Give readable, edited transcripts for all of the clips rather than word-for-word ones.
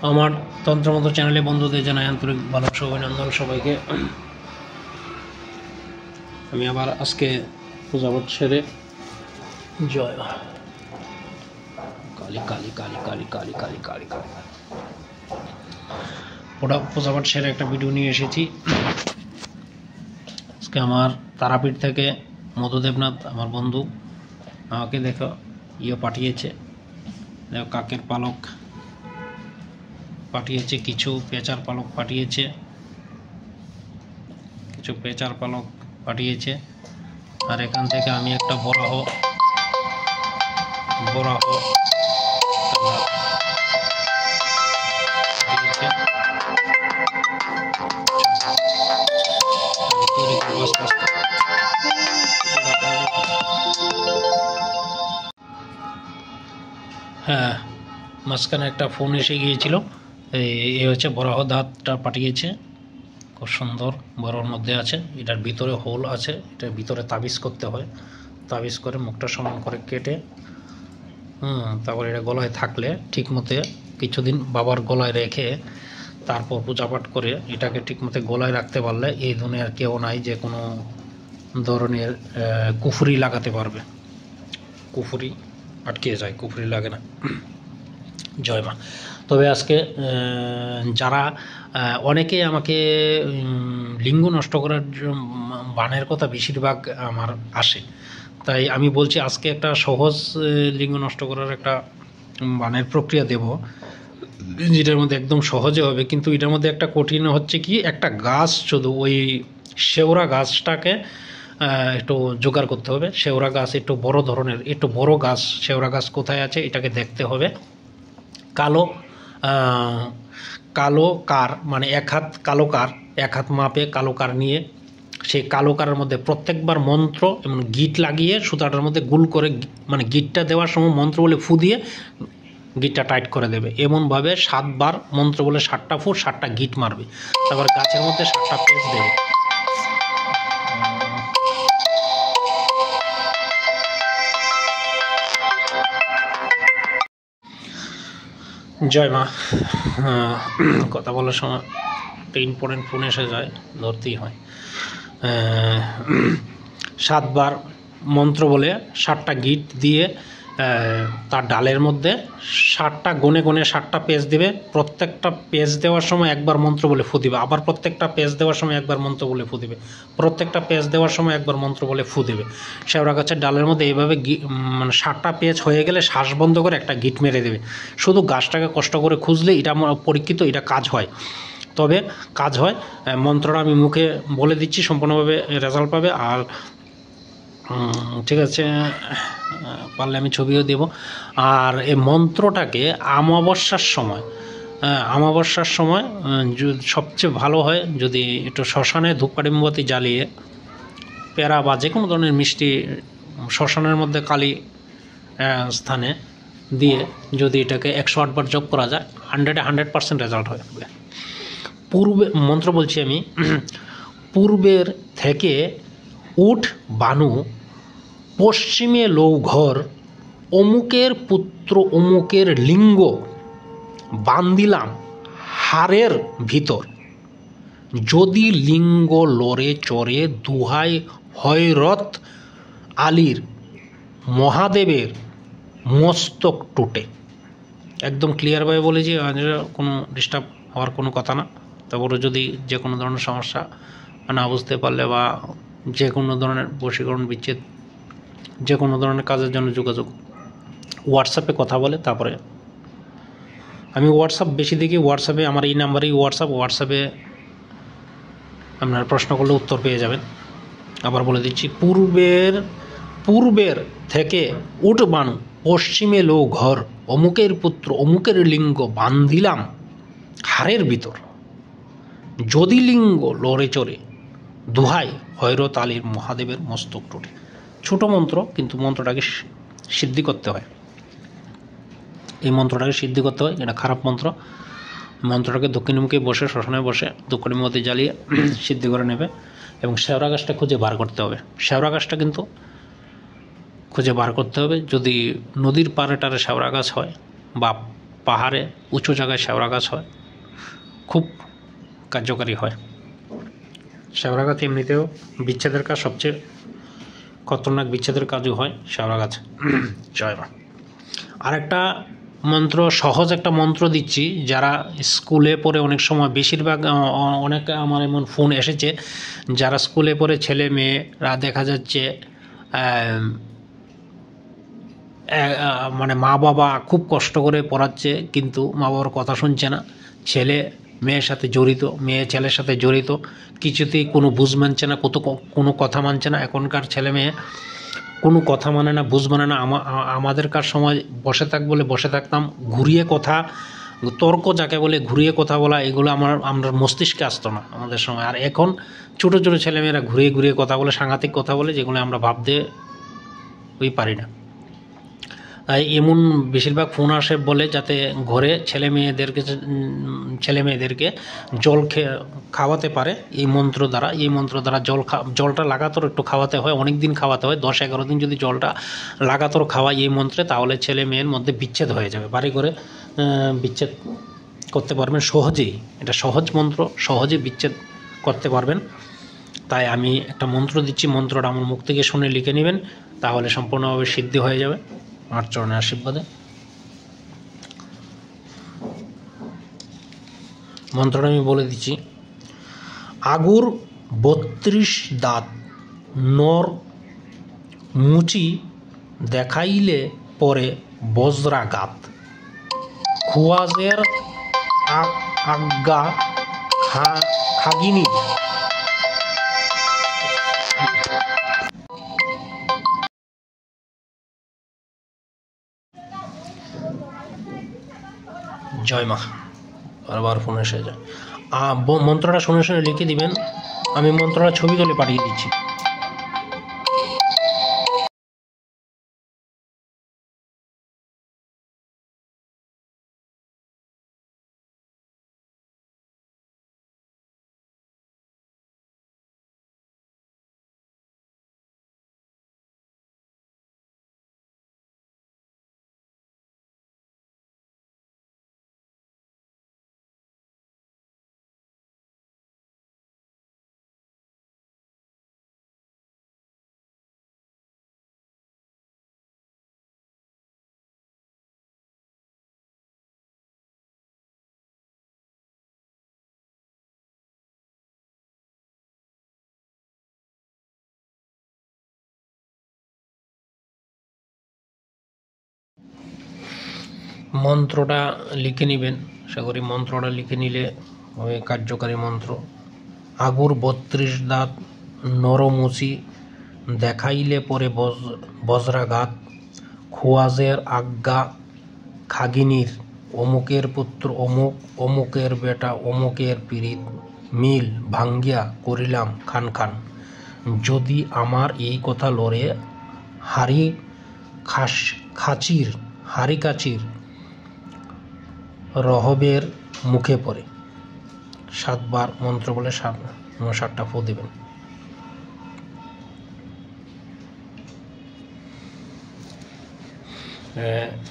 আমার তন্ত্রমন্ত্র চ্যানেলে বন্ধুদের জানাই আন্তরিক ভালোবাসা অভিনন্দন সবাইকে। আমি আবার আজকে পূজাপাঠ সেরে জয় কালী কালী কালী কালী কালী কালী কালী কালী ওটা পূজাপাঠ সেরে একটা ভিডিও নিয়ে এসেছি। আজকে আমার তারাপীঠ থেকে মধুদেবনাথ আমার বন্ধু আমাকে দেখো পাঠিয়েছে, দেখো কাকের পালক পাঠিয়েছে, কিছু পেঁচার পালক পাঠিয়েছে, আর এখান থেকে আমি একটা বরাহ পাঠিয়েছে। হ্যাঁ, মাঝখানে একটা ফোন এসে গিয়েছিল। এই হচ্ছে বরাহ দাঁতটা পাঠিয়েছে, খুব সুন্দর বড়োর মধ্যে আছে। এটার ভিতরে হোল আছে, এটার ভিতরে তাবিজ করতে হয়। তাবিজ করে মুখটা সমান করে কেটে তারপর এটা গলায় থাকলে ঠিক মতো কিছুদিন বাবার গলায় রেখে তারপর পূজাপাঠ করে এটাকে ঠিক মতো গলায় রাখতে পারলে এই দুনিয়ার কেউ নাই যে কোনো ধরনের কুফরি লাগাতে পারবে। কুফরি আটকে যায়, কুফরি লাগে না। জয় মা। তবে আজকে যারা অনেকে আমাকে লিঙ্গ নষ্ট করার বানের কথা বেশিরভাগ আমার আসে, তাই আমি বলছি আজকে একটা সহজ লিঙ্গ নষ্ট করার একটা বানের প্রক্রিয়া দেব, যেটার মধ্যে একদম সহজে হবে। কিন্তু এটার মধ্যে একটা কঠিন হচ্ছে কি, একটা গাছ, শুধু ওই শেওড়া গাছটাকে একটু জোগাড় করতে হবে। শেওড়া গাছ একটু বড় ধরনের, একটু বড় গাছ। শেওড়া গাছ কোথায় আছে এটাকে দেখতে হবে। কালো কার মানে এক হাত কালো কার, এক হাত মাপে কালো কার নিয়ে সেই কালো কারের মধ্যে প্রত্যেকবার মন্ত্র এবং গিট লাগিয়ে সুতাটার মধ্যে গুল করে, মানে গিটটা দেওয়ার সময় মন্ত্র বলে ফু দিয়ে গিটটা টাইট করে দেবে। এমনভাবে 7 বার মন্ত্র বলে 7টা ফু 7টা গিট মারবে। তারপর গাছের মধ্যে 7টা পেঁচ দেবে। জয় মা। কথা বলার সময় একটা ইম্পর্টেন্ট ফোন এসে যায়, ধরতেই হয়। 7 বার মন্ত্র বলে 7টা গিট দিয়ে তার ডালের মধ্যে 7টা গনে 7টা পেজ দেবে। প্রত্যেকটা পেজ দেওয়ার সময় একবার মন্ত্র বলে ফু দিবে, আবার প্রত্যেকটা পেজ দেওয়ার সময় একবার মন্ত্র বলে ফু দিবে, প্রত্যেকটা পেজ দেওয়ার সময় একবার মন্ত্র বলে ফু দেবে। শেওড়া গাছের ডালের মধ্যে এইভাবে মানে 7টা পেজ হয়ে গেলে শ্বাস বন্ধ করে একটা গিট মেরে দেবে। শুধু গাছটাকে কষ্ট করে খুঁজলে এটা পরীক্ষিত, এটা কাজ হয়। তবে কাজ হয়, মন্ত্রটা আমি মুখে বলে দিচ্ছি, সম্পূর্ণভাবে রেজাল্ট পাবে। আর ঠিক আছে, পারলে আমি ছবিও দেব। আর এই মন্ত্রটাকে অমাবস্যার সময় সবচেয়ে ভালো হয় যদি একটু শ্মশানে ধূপকাঠি মোমবাতি জ্বালিয়ে পেড়া বা যে কোনো ধরনের মিষ্টি শ্মশানের মধ্যে কালী স্থানে দিয়ে যদি এটাকে 108 বার জপ করা যায়, 100% রেজাল্ট হয়। মন্ত্র বলছি আমি, পূর্বের থেকে উঠ বানু, পশ্চিমে লৌঘর, অমুকের পুত্র অমুকের লিঙ্গ বান্দিলাম হাড়ের ভিতর, যদি লিঙ্গ লড়ে চড়ে দুহাই হয়রত আলীর মহাদেবের মস্তক টুটে। একদম ক্লিয়ারভাবে বলেছি, কোনো ডিস্টার্ব হওয়ার কোনো কথা না। তারপরে যদি যে কোনো ধরনের সমস্যা না বুঝতে পারলে বা যে কোনো ধরনের বশীকরণ বিচ্ছেদ যে কোনো ধরনের কাজের জন্য যোগাযোগ, হোয়াটসঅ্যাপে কথা বলে। তারপরে আমি হোয়াটসঅ্যাপ বেশি দেখি, হোয়াটসঅ্যাপে আমার এই নাম্বারেই হোয়াটসঅ্যাপে আপনার প্রশ্ন করলে উত্তর পেয়ে যাবেন। আবার বলে দিচ্ছি, পূর্বের থেকে উঠ বানু, পশ্চিমে লো ঘর, অমুকের পুত্র অমুকের লিঙ্গ বান্ধিলাম হাড়ের ভিতর, যদি লিঙ্গ লড়ে চড়ে দুহাই হয়রত আলীর মহাদেবের মস্তক টুটে। ছোট মন্ত্র, কিন্তু মন্ত্রটাকে সিদ্ধি করতে হয়। এই মন্ত্রটাকে সিদ্ধি করতে হয়, এটা খারাপ মন্ত্র। মন্ত্রটাকে দক্ষিণমুখী বসে, শ্মশানে বসে দক্ষিণী মধ্যে জ্বালিয়ে সিদ্ধি করে নেবে। এবং শেওড়া গাছটা খুঁজে বার করতে হবে। শেওড়া গাছটা কিন্তু খুঁজে বার করতে হবে। যদি নদীর পাড়ে টারে শেওড়া গাছ হয় বা পাহাড়ে উঁচু জায়গায় শ্যাওড়া গাছ হয়, খুব কার্যকারী হয়। শ্যাওড়া গাছ এমনিতেও বিচ্ছেদের কাজ সবচেয়ে খতরনাক বিচ্ছেদের কাজও হয় শ্যাওড়া গাছ। জয় মা। আরেকটা মন্ত্র, সহজ একটা মন্ত্র দিচ্ছি, যারা স্কুলে পড়ে অনেক সময়, বেশিরভাগ অনেক আমার এমন ফোন এসেছে যারা স্কুলে পড়ে ছেলে মেয়েরা দেখা যাচ্ছে মানে মা বাবা খুব কষ্ট করে পড়াচ্ছে কিন্তু মা বাবার কথা শুনছে না, ছেলে মেয়ের সাথে জড়িত, মেয়ে ছেলের সাথে জড়িত, কিছুতেই কোনো বুঝ মানছে না, কোনো কথা মানছে না। এখনকার ছেলে মেয়ে কোনো কথা মানে না, বুঝ মানে না। আমাদেরকার সময় বসে থাক বলে বসে থাকতাম, ঘুরিয়ে কথা, তর্ক যাকে বলে ঘুরিয়ে কথা বলা, এগুলো আমরা মস্তিষ্কে আসতো না আমাদের সময়। আর এখন ছোটো ছোটো ছেলেমেয়েরা ঘুরিয়ে ঘুরিয়ে কথা বলে, সাংঘাতিক কথা বলে, যেগুলো আমরা ভাবতে পারি না। তাই এমন বেশিরভাগ ফোন আসে বলে যাতে ঘরে ছেলে মেয়েদেরকে জল খাওয়াতে পারে এই মন্ত্র দ্বারা জলটা লাগাতার একটু খাওয়াতে হয়, অনেক দিন খাওয়াতে হয়, 10-11 দিন যদি জলটা লাগাতার খাওয়াই এই মন্ত্রে, তাহলে ছেলে মেয়ের মধ্যে বিচ্ছেদ হয়ে যাবে, বাড়ি করে বিচ্ছেদ করতে পারবেন সহজেই। এটা সহজ মন্ত্র, সহজে বিচ্ছেদ করতে পারবেন। তাই আমি একটা মন্ত্র দিচ্ছি, মন্ত্রটা আমার মুখ থেকে শুনে লিখে নেবেন, তাহলে সম্পূর্ণভাবে সিদ্ধি হয়ে যাবে আমার চরণের আশীর্বাদে। মন্ত্রটা আমি বলে দিচ্ছি। আগুর 32 দাঁত নর মুচি দেখাইলে পরে বজ্রাঘাত, খুয়াজের আজ্ঞা খাগিনী, জয় মা। বারবার ফোন এসে যায়। মন্ত্রটা শুনে শুনে লিখে দিবেন, আমি মন্ত্রটা ছবি তুলে পাঠিয়ে দিচ্ছি। মন্ত্রটা লিখে নেবেন, আশা করি মন্ত্রটা লিখে নিলে হবে কার্যকারী মন্ত্র। আগুর 32 দাঁত নরমুচি দেখাইলে পরে বজ্রাঘাত, খোয়াজের আজ্ঞা খাগিনীর, অমুকের পুত্র অমুক, অমুকের বেটা অমুকের পীড়িত, মিল ভাঙ্গিয়া করিলাম খান খান। যদি আমার এই কথা লড়ে হাড়ি কাচির রহবের মুখে পড়ে। 7 বার মন্ত্র বলে 7টা ফু দেবেন।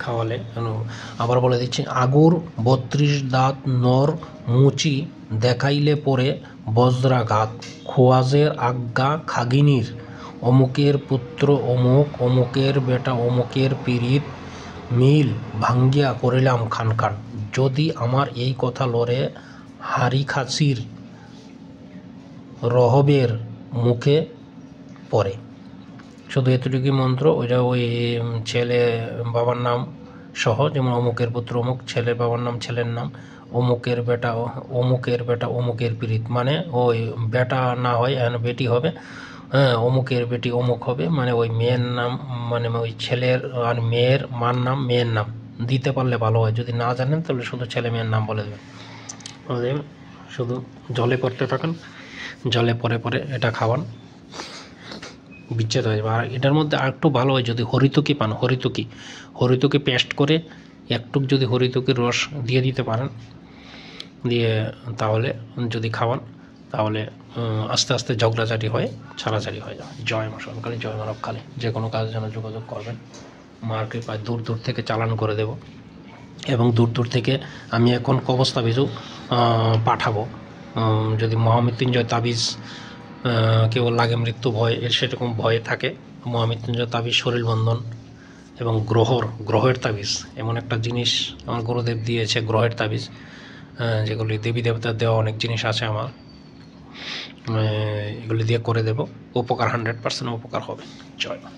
খাওয়ালে আবার বলে দিচ্ছি। আগুর 32 দাঁত নর মুচি দেখাইলে পরে বজ্রাঘাত, খোয়াজের আজ্ঞা খাগিনীর, অমুকের পুত্র অমুক, অমুকের বেটা অমুকের পীড়িত, মিল ভাঙ্গিয়া করিলাম খান খান। যদি আমার এই কথা লড়ে হাড়ি কাচির রহবের মুখে পড়ে। শুধু এতটুকুই মন্ত্র, ওইটা ওই ছেলে বাবার নাম সহ, যেমন অমুকের পুত্র অমুক, ছেলের বাবার নাম ছেলের নাম, অমুকের বেটা অমুকের পীড়িত, মানে ওই বেটা না হয় বেটি হবে, হ্যাঁ, অমুকের বেটি অমুক হবে, মানে ওই মেয়ের নাম, মানে ওই ছেলের আর মেয়ের মার নাম মেয়ের নাম দিতে পারলে ভালো হয়। যদি না জানেন তাহলে শুধু ছেলে মেয়ের নাম বলে দেবেন। শুধু জলে পড়তে থাকেন, জলে পরে পরে এটা খাওয়ান, বিচ্ছেদ হয়ে যাবে। আর এটার মধ্যে আরেকটু ভালো হয় যদি হরিতকি পান, হরিতকি পেস্ট করে একটু যদি হরিতকির রস দিয়ে দিতে পারেন, দিয়ে তাহলে যদি খাওয়ান তাহলে আস্তে আস্তে ঝগড়াঝাটি হয়ে ছাড়াছাড়ি হয়ে যাবে। জয় মা সরকালী, জয় মা রক্ষালী। যে কোনো কাজের জন্য যোগাযোগ করবেন, মার কৃপায় দূর দূর থেকে চালান করে দেব। এবং দূর দূর থেকে আমি এখন কবচ তাবিজও পাঠাবো। যদি মহামৃত্যুঞ্জয় তাবিজ কেবল লাগে মৃত্যু ভয় এর সেরকম ভয় থাকে, মহামৃত্যুঞ্জয় তাবিজ শরীর বন্ধন এবং গ্রহের তাবিজ এমন একটা জিনিস আমার গুরুদেব দিয়েছে, গ্রহের তাবিজ, যেগুলি দেবী দেবতার দেওয়া অনেক জিনিস আছে আমার, এগুলি দিয়ে করে দেব, উপকার 100% উপকার হবে। জয় মা।